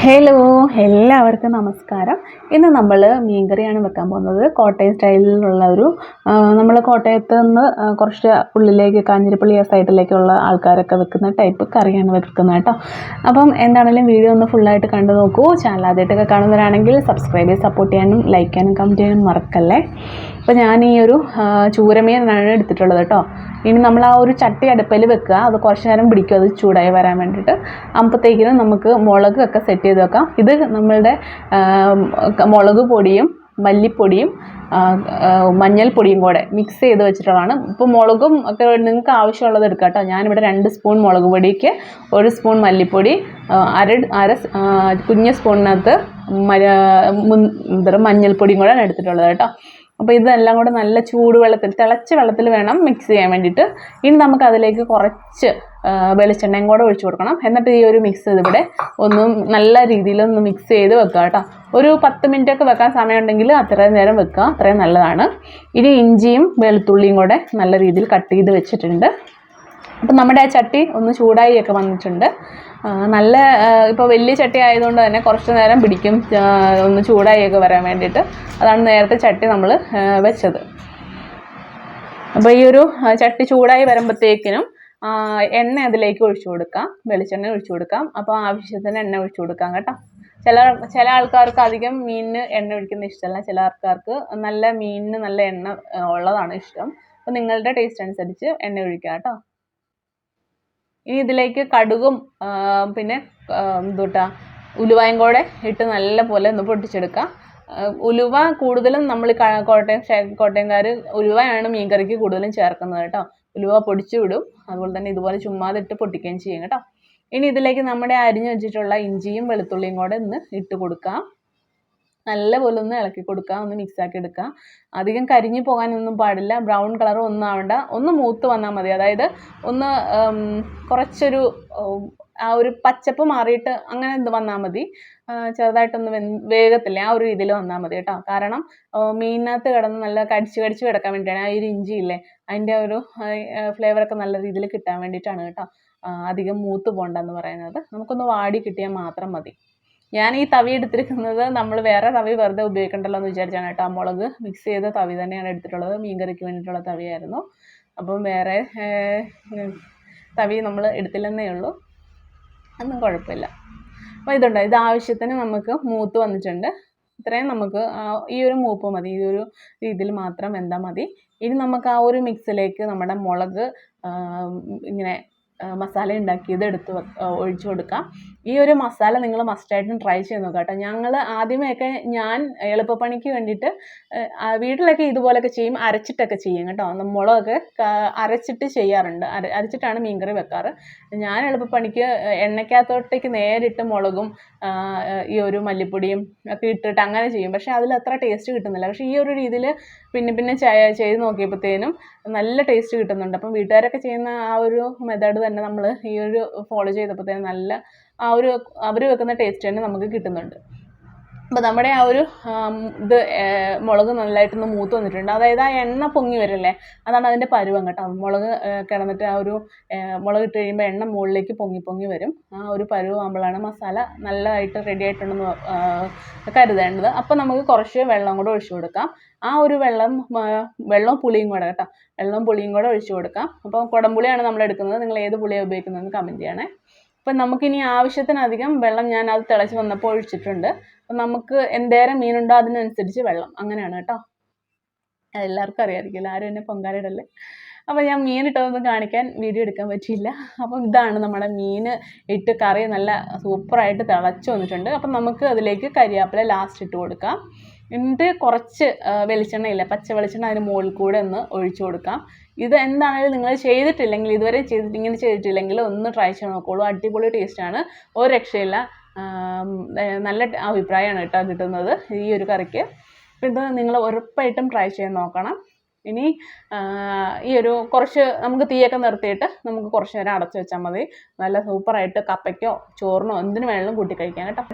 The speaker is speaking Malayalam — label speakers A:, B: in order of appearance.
A: ഹലോ, എല്ലാവർക്കും നമസ്കാരം. ഇന്ന് നമ്മൾ മീൻകറിയാണ് വെക്കാൻ പോകുന്നത്. കോട്ടയം സ്റ്റൈലിലുള്ള നമ്മൾ കോട്ടയത്ത് നിന്ന് കുറച്ച് ഉള്ളിലേക്ക് കാഞ്ഞിരപ്പള്ളി സൈഡിലേക്കുള്ള ആൾക്കാരൊക്കെ വെക്കുന്ന ടൈപ്പ് കറിയാണ് വെക്കുന്നത് കേട്ടോ. അപ്പം എന്താണെങ്കിലും വീഡിയോ ഒന്ന് ഫുള്ളായിട്ട് കണ്ടു നോക്കൂ. ചാനൽ ആദ്യമായിട്ടൊക്കെ കാണുന്നവരാണെങ്കിൽ സബ്സ്ക്രൈബ് ചെയ്ത് സപ്പോർട്ട് ചെയ്യാനും ലൈക്ക് ചെയ്യാനും കമൻറ്റ് ചെയ്യാനും മറക്കല്ലേ. അപ്പോൾ ഞാൻ ഈ ഒരു ചൂരമീനാണ് എടുത്തിട്ടുള്ളത് കേട്ടോ. ഇനി നമ്മൾ ആ ഒരു ചട്ടി അടുപ്പിൽ വെക്കുക. അത് കുറച്ച് നേരം പിടിക്കും അത് ചൂടായി വരാൻ വേണ്ടിയിട്ട്. അപ്പോഴത്തേക്കിനും നമുക്ക് മുളക് ഒക്കെ സെറ്റ് ചെയ്ത് വെക്കാം. ഇത് നമ്മളുടെ മുളക് പൊടിയും മല്ലിപ്പൊടിയും മഞ്ഞൾപ്പൊടിയും കൂടെ മിക്സ് ചെയ്ത് വെച്ചിട്ടുള്ളതാണ്. ഇപ്പോൾ മുളകും ഒക്കെ നിങ്ങൾക്ക് ആവശ്യമുള്ളത് എടുക്കാം കേട്ടോ. ഞാനിവിടെ 2 സ്പൂൺ മുളക് പൊടിക്ക് 1 സ്പൂൺ മല്ലിപ്പൊടി, അര കുഞ്ഞ് സ്പൂണിനകത്ത് മഞ്ഞൾപ്പൊടിയും കൂടെ എടുത്തിട്ടുള്ളത് കേട്ടോ. അപ്പോൾ ഇതെല്ലാം കൂടെ നല്ല ചൂടുവെള്ളത്തിൽ തിളച്ച വെള്ളത്തിൽ വേണം മിക്സ് ചെയ്യാൻ വേണ്ടിയിട്ട്. ഇനി നമുക്ക് അതിലേക്ക് കുറച്ച് വെളിച്ചെണ്ണയും കൂടെ ഒഴിച്ചു കൊടുക്കണം. എന്നിട്ട് ഈ ഒരു മിക്സ് ഇതിവിടെ നല്ല രീതിയിലൊന്ന് മിക്സ് ചെയ്ത് വെക്കുക കേട്ടോ. ഒരു 10 മിനിറ്റൊക്കെ വെക്കാൻ സമയമുണ്ടെങ്കിൽ അത്രയും നേരം വെക്കുക, അത്രയും നല്ലതാണ്. ഇനി ഇഞ്ചിയും വെളുത്തുള്ളിയും കൂടെ നല്ല രീതിയിൽ കട്ട് ചെയ്ത് വെച്ചിട്ടുണ്ട്. അപ്പം നമ്മുടെ ആ ചട്ടി ഒന്ന് ചൂടായി ഒക്കെ വന്നിട്ടുണ്ട്. നല്ല ഇപ്പോൾ വലിയ ചട്ടി ആയതുകൊണ്ട് തന്നെ കുറച്ച് നേരം പിടിക്കും ഒന്ന് ചൂടായിയൊക്കെ വരാൻ വേണ്ടിയിട്ട്. അതാണ് നേരത്തെ ചട്ടി നമ്മൾ വെച്ചത്. അപ്പോൾ ഈ ഒരു ചട്ടി ചൂടായി വരുമ്പോഴത്തേക്കിനും എണ്ണ അതിലേക്ക് ഒഴിച്ചു കൊടുക്കാം, വെളിച്ചെണ്ണ ഒഴിച്ചു കൊടുക്കാം. അപ്പോൾ ആവശ്യത്തിന് എണ്ണ ഒഴിച്ചു കൊടുക്കാം കേട്ടോ. ചില ആൾക്കാർക്ക് അധികം മീനിന് എണ്ണ ഒഴിക്കുന്ന ഇഷ്ടമല്ല. ചില ആൾക്കാർക്ക് നല്ല മീനിന് നല്ല എണ്ണ ഉള്ളതാണ് ഇഷ്ടം. അപ്പോൾ നിങ്ങളുടെ ടേസ്റ്റ് അനുസരിച്ച് എണ്ണ ഒഴിക്കുക കേട്ടോ. ഇനി ഇതിലേക്ക് കടുകും പിന്നെ ഉലുവയും കൂടെ ഇട്ട് നല്ല പോലെ ഒന്ന് പൊട്ടിച്ചെടുക്കാം. ഉലുവ കൂടുതലും നമ്മൾ കോട്ടയംകാർ ഉലുവയാണ് മീൻകറിക്ക് കൂടുതലും ചേർക്കുന്നത് കേട്ടോ. ഉലുവ പൊടിച്ചു വിടും. അതുപോലെ തന്നെ ഇതുപോലെ ചുമ്മാതെ ഇട്ട് പൊട്ടിക്കുകയും ചെയ്യും കേട്ടോ. ഇനി ഇതിലേക്ക് നമ്മുടെ അരിഞ്ഞു വെച്ചിട്ടുള്ള ഇഞ്ചിയും വെളുത്തുള്ളിയും കൂടെ ഒന്ന് ഇട്ട് കൊടുക്കാം. നല്ലപോലെ ഒന്ന് ഇളക്കി കൊടുക്കുക, ഒന്ന് മിക്സാക്കി എടുക്കുക. അധികം കരിഞ്ഞു പോകാനൊന്നും പാടില്ല. ബ്രൗൺ കളർ ഒന്നും ആവണ്ട, ഒന്ന് മൂത്ത് വന്നാൽ മതി. അതായത് ഒന്ന് കുറച്ചൊരു ആ ഒരു പച്ചപ്പ് മാറിയിട്ട് അങ്ങനെ വന്നാൽ മതി. ചെറുതായിട്ടൊന്ന് വേഗത്തില്ല ആ ഒരു രീതിയിൽ വന്നാൽ മതി കേട്ടോ. കാരണം മീനിനകത്ത് കിടന്ന് നല്ല കടിച്ച് കിടക്കാൻ വേണ്ടിയിട്ടാണ്. ആ ഒരു ഇഞ്ചിയില്ലേ, അതിൻ്റെ ഒരു ഫ്ലേവറൊക്കെ നല്ല രീതിയിൽ കിട്ടാൻ വേണ്ടിയിട്ടാണ് കേട്ടോ. അധികം മൂത്ത് പോകണ്ടെന്ന് പറയുന്നത്. നമുക്കൊന്ന് വാടി കിട്ടിയാൽ മാത്രം മതി. ഞാൻ ഈ തവി എടുത്തിരിക്കുന്നത് നമ്മൾ വേറെ തവി വെറുതെ ഉപയോഗിക്കണ്ടല്ലോ എന്ന് വിചാരിച്ചാണ് കേട്ടോ. മുളക് മിക്സ് ചെയ്ത തവി തന്നെയാണ് എടുത്തിട്ടുള്ളത്. മീൻകറിക്ക് വേണ്ടിയിട്ടുള്ള തവിയായിരുന്നു. അപ്പം വേറെ തവി നമ്മൾ എടുത്തില്ലെന്നേ ഉള്ളൂ, ഒന്നും കുഴപ്പമില്ല. അപ്പോൾ ഇത് ആവശ്യത്തിന് നമുക്ക് മൂത്ത് വന്നിട്ടുണ്ട്. ഇത്രയും നമുക്ക് ഈ ഒരു മൂപ്പ് മതി, ഈ ഒരു രീതിയിൽ മാത്രം വെന്താൽ മതി. ഇനി നമുക്ക് ആ ഒരു മിക്സിലേക്ക് നമ്മുടെ മുളക് ഇങ്ങനെ മസാല ഉണ്ടാക്കിയത് ഒഴിച്ചു കൊടുക്കാം. ഈ ഒരു മസാല നിങ്ങൾ മസ്റ്റായിട്ടും ട്രൈ ചെയ്ത് നോക്കാം കേട്ടോ. ഞങ്ങൾ ആദ്യമേയൊക്കെ ഞാൻ എളുപ്പപ്പണിക്ക് വേണ്ടിയിട്ട് വീട്ടിലൊക്കെ ഇതുപോലൊക്കെ ചെയ്യും, അരച്ചിട്ടൊക്കെ ചെയ്യും കേട്ടോ. മുളകൊക്കെ അരച്ചിട്ട് ചെയ്യാറുണ്ട്. അരച്ചിട്ടാണ് മീൻകറി വെക്കാറ്. ഞാൻ എളുപ്പപ്പണിക്ക് എണ്ണയ്ക്കകത്തോട്ടേക്ക് നേരിട്ട് മുളകും ഈ ഒരു മല്ലിപ്പൊടിയും ഒക്കെ ഇട്ടിട്ട് അങ്ങനെ ചെയ്യും. പക്ഷേ അതിൽ അത്ര ടേസ്റ്റ് കിട്ടുന്നില്ല. പക്ഷേ ഈ ഒരു രീതിയിൽ പിന്നെ ചെയ്ത് നോക്കിയപ്പോഴത്തേനും നല്ല ടേസ്റ്റ് കിട്ടുന്നുണ്ട്. അപ്പം വീട്ടുകാരൊക്കെ ചെയ്യുന്ന ആ ഒരു മെത്തേഡ് തന്നെ നമ്മൾ ഈ ഒരു ഫോളോ ചെയ്തപ്പോഴത്തേനും നല്ല ആ ഒരു അവർ വെക്കുന്ന ടേസ്റ്റ് തന്നെ നമുക്ക് കിട്ടുന്നുണ്ട്. അപ്പോൾ നമ്മുടെ ആ ഒരു മുളക് നല്ലതായിട്ടൊന്ന് മൂത്ത് വന്നിട്ടുണ്ട്. അതായത് ആ എണ്ണ പൊങ്ങി വരില്ലേ, അതാണ് അതിൻ്റെ പരുവം കേട്ടോ. മുളക് കിടന്നിട്ട് ആ ഒരു മുളക് ഇട്ട് കഴിയുമ്പോൾ എണ്ണ മുകളിലേക്ക് പൊങ്ങി വരും. ആ ഒരു പരുവാകുമ്പോഴാണ് മസാല നല്ലതായിട്ട് റെഡി ആയിട്ടുണ്ടെന്ന് കരുതേണ്ടത്. അപ്പോൾ നമുക്ക് കുറച്ച് വെള്ളം കൂടെ ഒഴിച്ചു കൊടുക്കാം. ആ ഒരു വെള്ളവും പുളിയും കൂടെ കേട്ടോ, വെള്ളവും പുളിയും കൂടെ ഒഴിച്ചു കൊടുക്കാം. അപ്പോൾ കുടംപുളിയാണ് നമ്മൾ എടുക്കുന്നത്. നിങ്ങൾ ഏത് പുളിയാണ് ഉപയോഗിക്കുന്നതെന്ന് കമൻറ്റ് ചെയ്യണേ. അപ്പം നമുക്കിനി ആവശ്യത്തിനധികം വെള്ളം ഞാൻ അത് തിളച്ച് വന്നപ്പോൾ ഒഴിച്ചിട്ടുണ്ട്. അപ്പം നമുക്ക് എന്തേരം മീനുണ്ടോ അതിനനുസരിച്ച് വെള്ളം, അങ്ങനെയാണ് കേട്ടോ. എല്ലാവർക്കും അറിയാമായിരിക്കില്ല, ആരും എന്നെ പൊങ്കാലയിടല്ലേ. അപ്പോൾ ഞാൻ മീനിട്ടതൊന്നും കാണിക്കാൻ വീഡിയോ എടുക്കാൻ പറ്റിയില്ല. അപ്പം ഇതാണ് നമ്മുടെ മീൻ ഇട്ട് കറി നല്ല സൂപ്പറായിട്ട് തിളച്ച് വന്നിട്ടുണ്ട്. അപ്പം നമുക്ക് അതിലേക്ക് കരിവേപ്പില ലാസ്റ്റ് ഇട്ട് കൊടുക്കാം. എന്നിട്ട് കുറച്ച് വെളിച്ചെണ്ണയില്ല, പച്ച വെളിച്ചെണ്ണ അതിന് മുകളിൽ കൂടെ ഒന്ന് ഒഴിച്ചു കൊടുക്കാം. ഇത് എന്താണെങ്കിലും നിങ്ങൾ ചെയ്തിട്ടില്ലെങ്കിൽ, ഇതുവരെ ഇങ്ങനെ ചെയ്തിട്ടില്ലെങ്കിൽ ഒന്ന് ട്രൈ ചെയ്ത് നോക്കോളൂ. അടിപൊളി ടേസ്റ്റാണ്, ഒരു രക്ഷയില്ല. നല്ല അഭിപ്രായമാണ് കേട്ടോ കിട്ടുന്നത് ഈ ഒരു കറിക്ക്. അപ്പോൾ ഇത് നിങ്ങൾ ഉറപ്പായിട്ടും ട്രൈ ചെയ്ത് നോക്കണം. ഇനി ഈ ഒരു കുറച്ച് നമുക്ക് തീയൊക്കെ നിർത്തിയിട്ട് നമുക്ക് കുറച്ച് നേരം അടച്ചു വെച്ചാൽ മതി. നല്ല സൂപ്പറായിട്ട് കപ്പയ്ക്കോ ചോറിനോ എന്തിനു വേണമെങ്കിലും കൂട്ടി കഴിക്കാം കേട്ടോ.